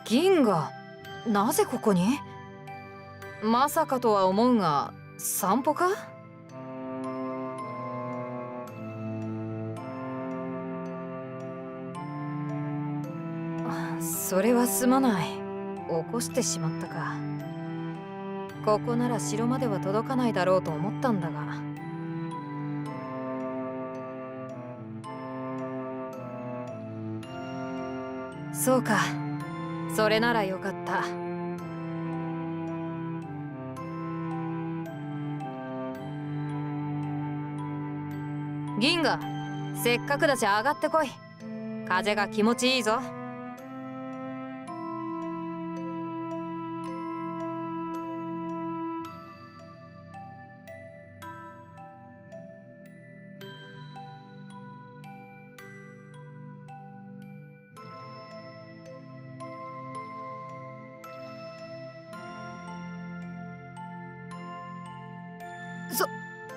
銀河、なぜここに？まさかとは思うが、散歩か？それはすまない。起こしてしまったか。ここなら城までは届かないだろうと思ったんだが。そうか、それならよかった。銀河、せっかくだし上がってこい。風が気持ちいいぞ。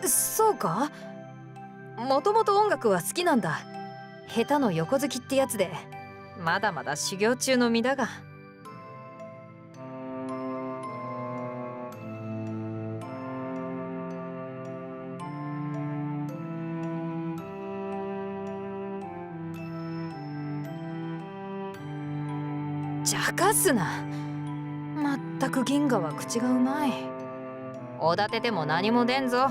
そうか？もともと音楽は好きなんだ。下手の横好きってやつで、まだまだ修行中の身だが。茶化すな。まったく銀河は口がうまい。おだてても何も出んぞ。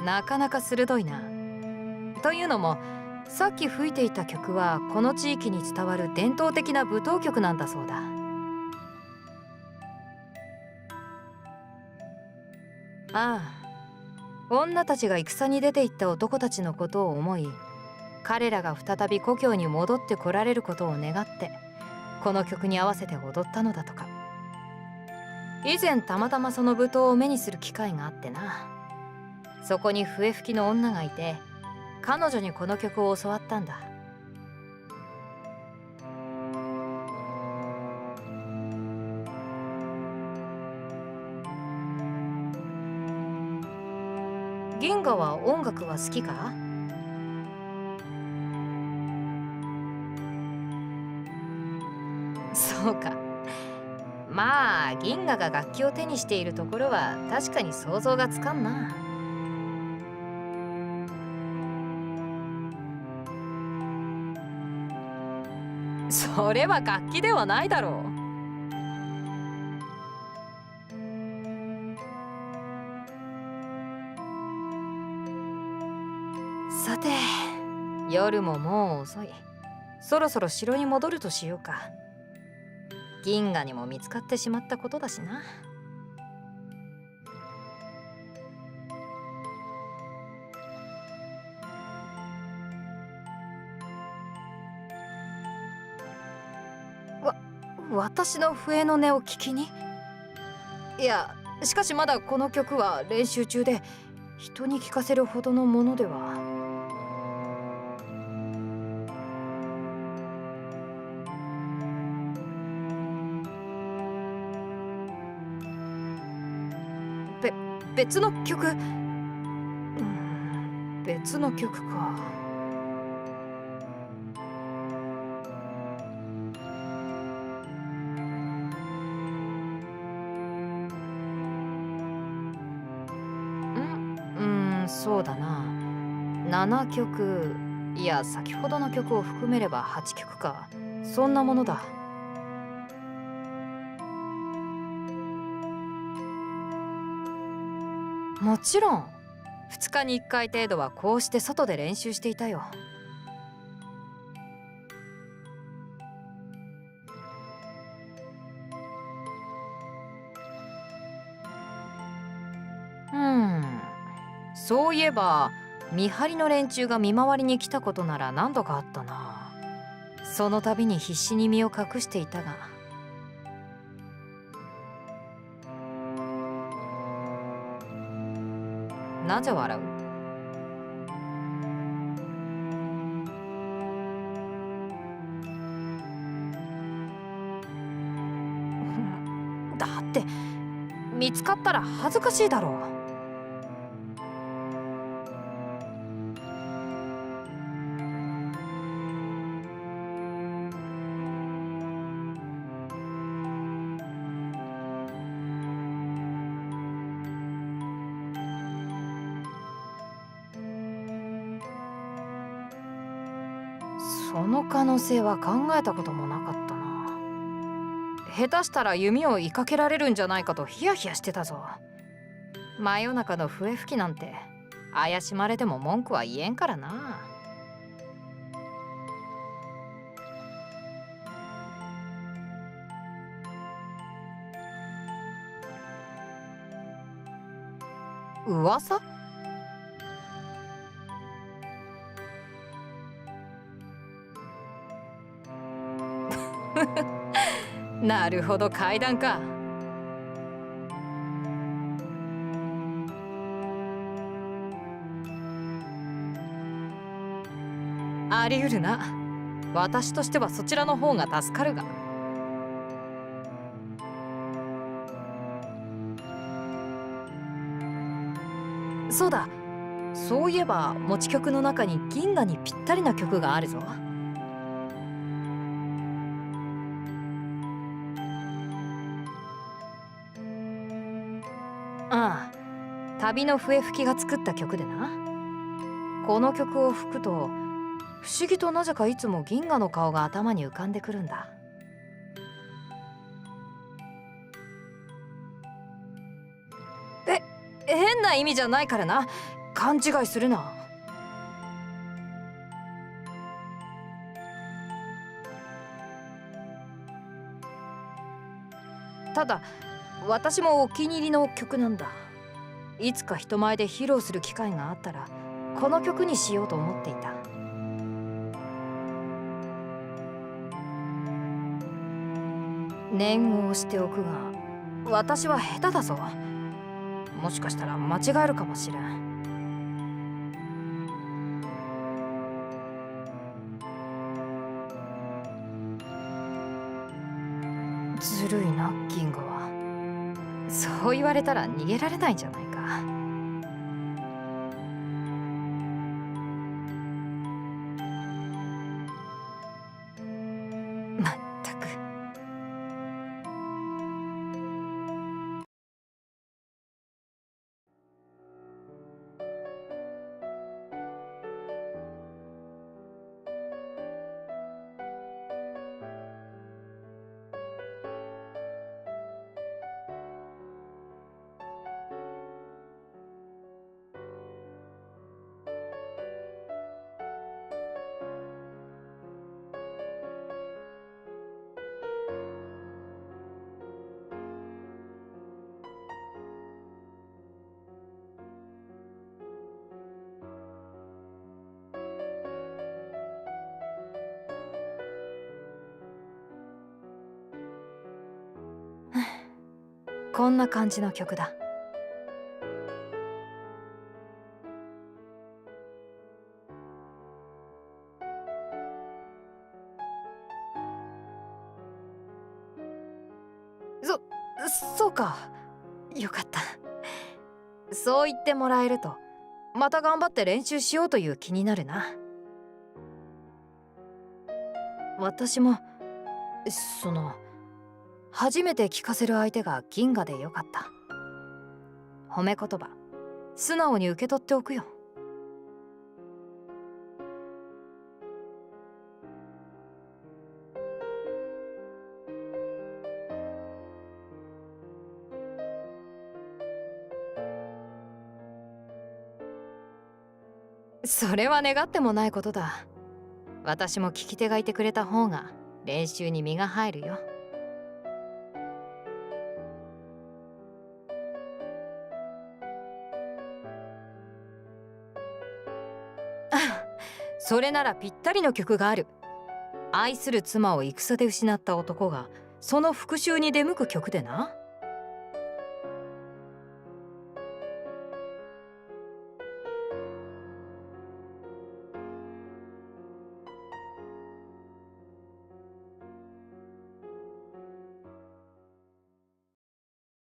なかなか鋭いな。というのも、さっき吹いていた曲はこの地域に伝わる伝統的な舞踏曲なんだそうだ。ああ、女たちが戦に出て行った男たちのことを思い、彼らが再び故郷に戻ってこられることを願って、この曲に合わせて踊ったのだとか。以前たまたまその舞踏を目にする機会があってな。そこに笛吹きの女がいて、彼女にこの曲を教わったんだ。銀河は音楽は好きか？そうか。まあ銀河が楽器を手にしているところは確かに想像がつかんな。それは楽器ではないだろう。さて、夜ももう遅い。そろそろ城に戻るとしようか。銀河にも見つかってしまったことだしな。私の笛の音を聞きに？いや、しかしまだこの曲は練習中で、人に聞かせるほどのものでは。別の曲？別の曲か。そうだな。7曲、いや先ほどの曲を含めれば8曲か。そんなものだ。もちろん2日に1回程度はこうして外で練習していたよ。そういえば見張りの連中が見回りに来たことなら何度かあったな。その度に必死に身を隠していたが。なぜ笑う？だって見つかったら恥ずかしいだろう。その可能性は考えたこともなかったな。下手したら弓を追いかけられるんじゃないかとヒヤヒヤしてたぞ。真夜中の笛吹きなんて怪しまれても文句は言えんからな。噂？なるほど、階段か。あり得るな。私としてはそちらの方が助かるが。そうだ、そういえば持ち曲の中に銀河にぴったりな曲があるぞ。ああ、旅の笛吹きが作った曲でな。この曲を吹くと不思議となぜかいつも銀河の顔が頭に浮かんでくるんだ。変な意味じゃないからな。勘違いするな。ただ私もお気に入りの曲なんだ。いつか人前で披露する機会があったらこの曲にしようと思っていた。念を押しておくが私は下手だぞ。もしかしたら間違えるかもしれん。ずるいな銀河は。そう言われたら逃げられないんじゃないか。まったく。こんな感じの曲だ。そうか。よかった。そう言ってもらえるとまた頑張って練習しようという気になるな。私も初めて聞かせる相手が銀河でよかった。褒め言葉素直に受け取っておくよ。それは願ってもないことだ。私も聞き手がいてくれた方が練習に身が入るよ。それならぴったりの曲がある。愛する妻を戦で失った男がその復讐に出向く曲でな。